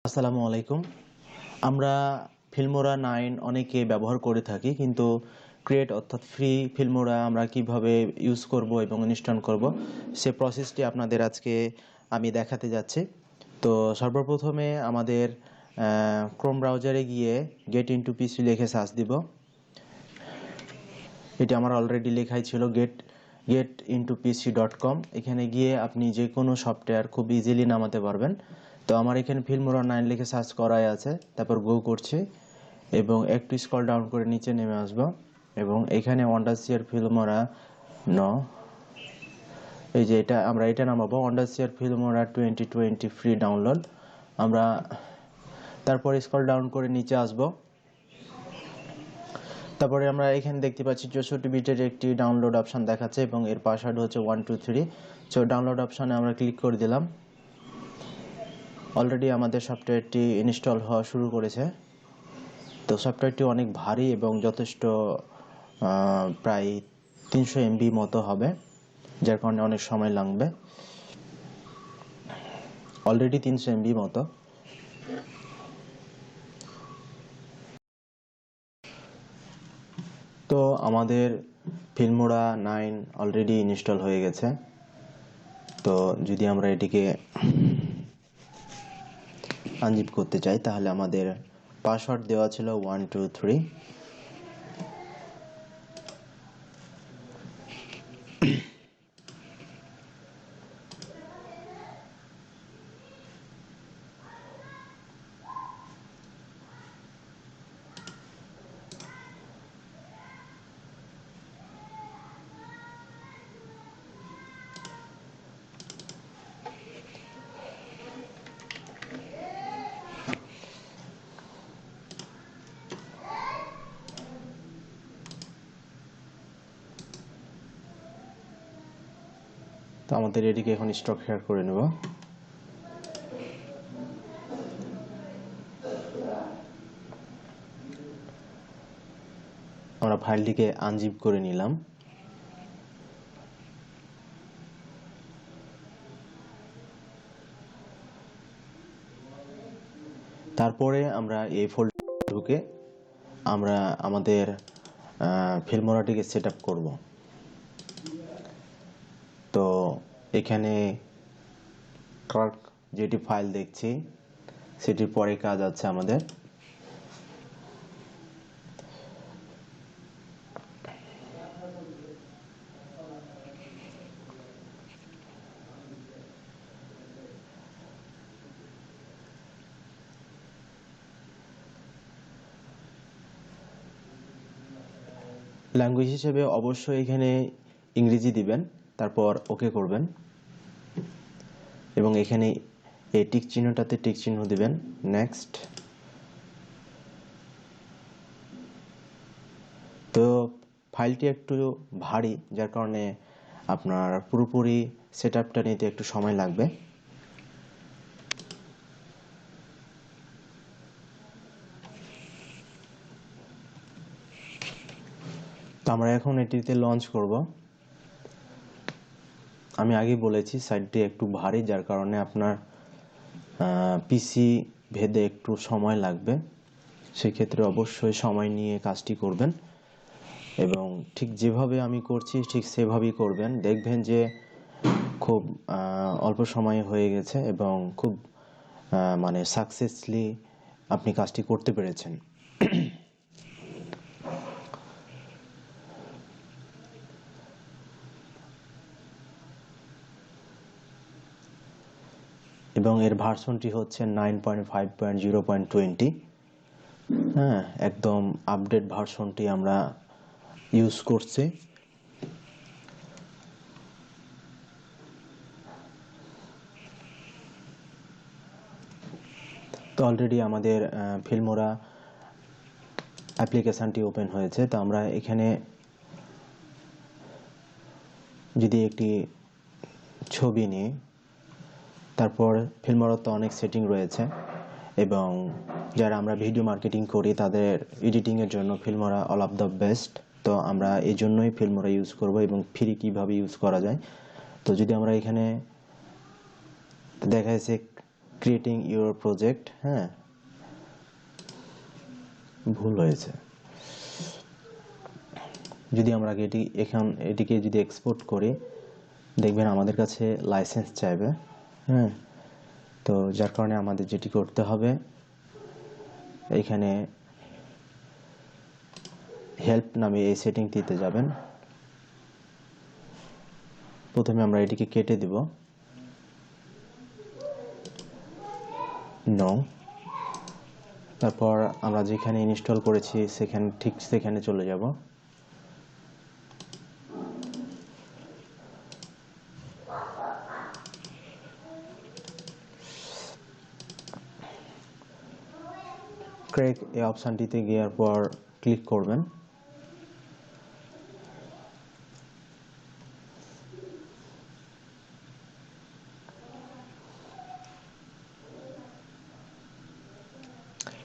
আসসালামু আলাইকুম। আমরা ফিল্মোরা 9 অনেকে ব্যবহার করে থাকি, কিন্তু ক্রিয়েট অর্থাৎ ফ্রি ফিল্মোরা আমরা কিভাবে ইউজ করব এবং ইনস্টল করব সে প্রসেসটি আপনাদের আজকে আমি দেখাতে যাচ্ছি। তো সর্বপ্রথমে আমাদের ক্রোম ব্রাউজারে গিয়ে গেট ইনটু পিসি লিখে সার্চ দিব। এটি আমার অলরেডি লেখাই ছিল get.into.pc.com। এখানে গিয়ে আপনি যে কোনো সফটওয়্যার খুব ইজিলি নামাতে পারবেন। তো আমার এখানে ফিল্মোরা 9 লিখে সার্চ করাই আছে, তারপর গো করছি এবং একটু স্ক্রল ডাউন করে নিচে নেমে আসব এবং এখানে wondershare ফিল্মোরা এই যে আমরা এটা নামাবো, wondershare ফিল্মোরা 2020 ফ্রি ডাউনলোড। আমরা তারপর স্ক্রল ডাউন করে নিচে আসব। তারপরে আমরা এখানে দেখতে পাচ্ছি 64 বিটের একটি ডাউনলোড অপশন দেখাচ্ছে এবং এর পাসওয়ার্ড হচ্ছে 123। সো ডাউনলোড অপশনে আমরা ক্লিক করে দিলাম। অলরেডি আমাদের সফটওয়্যারটি ইনস্টল হওয়া শুরু করেছে। তো সফটওয়্যারটি অনেক ভারী এবং যথেষ্ট প্রায় 300 MB মতো হবে, যার কারণে অনেক সময় লাগবে। অলরেডি 300 MB মতো। তো আমাদের ফিল্মোরা 9 অলরেডি ইনস্টল হয়ে গেছে। তো যদি আমরা এটিকে আনজিপ করতে চাই তাহলে আমাদের পাসওয়ার্ড দেওয়া ছিল 123। তো আমাদের এটিকে এখন স্টক শেয়ার করে নেব। আমরা ফাইলটিকে আনজিপ করে নিলাম। তারপরে আমরা এই ফোল্ডারে ঢুকে আমরা আমাদের ফিল্মোরাটিকে সেট আপ করব। তো এখানে ক্লার্ক যেটি ফাইল দেখছি সেটির পরে কাজ আছে আমাদের। ল্যাঙ্গুয়েজ হিসেবে অবশ্যই এখানে ইংরেজি দিবেন, তারপর ওকে করবেন এবং এখানে এই টিক চিহ্নটাতে টিক চিহ্ন দিবেন, নেক্সট। তো ফাইলটি একটু ভারী, যার কারণে আপনার পুরোপুরি সেটআপটা নিতে একটু সময় লাগবে। তো আমরা এখন এটিতে লঞ্চ করব। আমি আগে বলেছি সাইটটি একটু ভারী, যার কারণে আপনার পিসি ভেদে একটু সময় লাগবে। সেক্ষেত্রে অবশ্যই সময় নিয়ে কাজটি করবেন এবং ঠিক যেভাবে আমি করছি ঠিক সেভাবেই করবেন। দেখবেন যে খুব অল্প সময়ে হয়ে গেছে এবং খুব মানে সাকসেসফুলি আপনি কাজটি করতে পেরেছেন। এবং এর ভার্সনটি হচ্ছে 9.5.0.20। হ্যাঁ, একদম আপডেট ভার্সনটি আমরা ইউজ করছি। তো অলরেডি আমাদের ফিল্মোরা অ্যাপ্লিকেশানটি ওপেন হয়েছে। তো আমরা এখানে যদি একটি ছবি নিই, তারপর ফিল্মোরার তো অনেক সেটিং রয়েছে এবং যারা আমরা ভিডিও মার্কেটিং করি তাদের এডিটিংয়ের জন্য Filmora all of the best. তো আমরা এই জন্যই ফিল্মোরা ইউজ করব এবং ফ্রি কীভাবে ইউজ করা যায়। তো যদি আমরা এখানে দেখা যাচ্ছে ক্রিয়েটিং ইউর প্রজেক্ট, হ্যাঁ ভুল হয়েছে। যদি আমরা এটিকে যদি এক্সপোর্ট করি, দেখবেন আমাদের কাছে লাইসেন্স চাইবে, হ্যাঁ। তো যার কারণে আমাদের যেটি করতে হবে, এখানে হেল্প নামে এই সেটিংটিতে যাবেন। প্রথমে আমরা এটিকে কেটে দিব, নো। তারপর আমরা যেখানে ইনস্টল করেছি সেখানে চলে যাব। ক্রেক এই অপশানটিতে গিয়ার পর ক্লিক করবেন।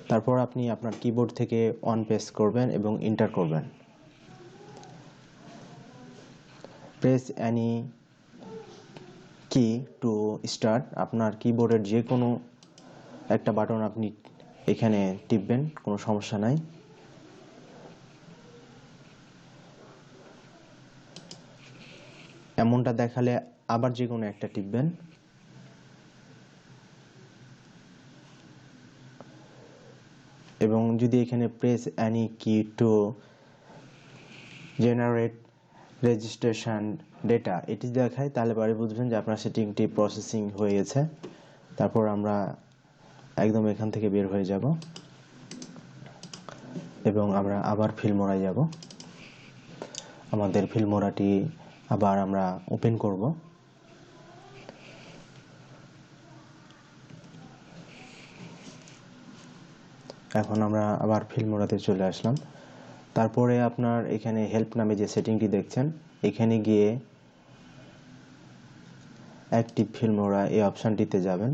তারপর আপনি আপনার কিবোর্ড থেকে অন প্রেস করবেন এবং এন্টার করবেন। প্রেস এনি কি টু স্টার্ট। আপনার কিবোর্ডের যে কোনো একটা বাটন আপনি এখানে টিপবেন, কোনো সমস্যা নাই। এমনটা দেখালে আবার যে কোনো একটা টিপবেন। এবং যদি এখানে প্রেস এনি কি টু জেনারেট রেজিস্ট্রেশন ডেটা এটি দেখায়, তাহলে পরে বুঝবেন যে আপনার সেটিংটি প্রসেসিং হয়ে গেছে। তারপর আমরা একদম এখান থেকে বের হয়ে যাব এবং আমরা আবার ফিল্মোরায় যাব। আমাদের ফিল্মোরাটি আবার আমরা ওপেন করব। এখন আমরা আবার ফিল্মোরাতে চলে আসলাম। তারপরে আপনার এখানে হেল্প নামে যে সেটিংটি দেখছেন, এখানে গিয়ে অ্যাক্টিভ ফিল্মোরা এই অপশানটিতে যাবেন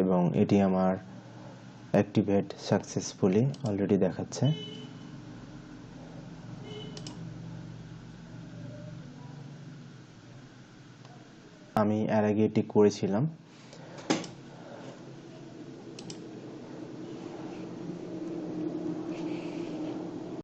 এবং এটি আমার অ্যাক্টিভেট সাকসেসফুলি অলরেডি দেখাচ্ছে। আমি এর আগে এটি করেছিলাম।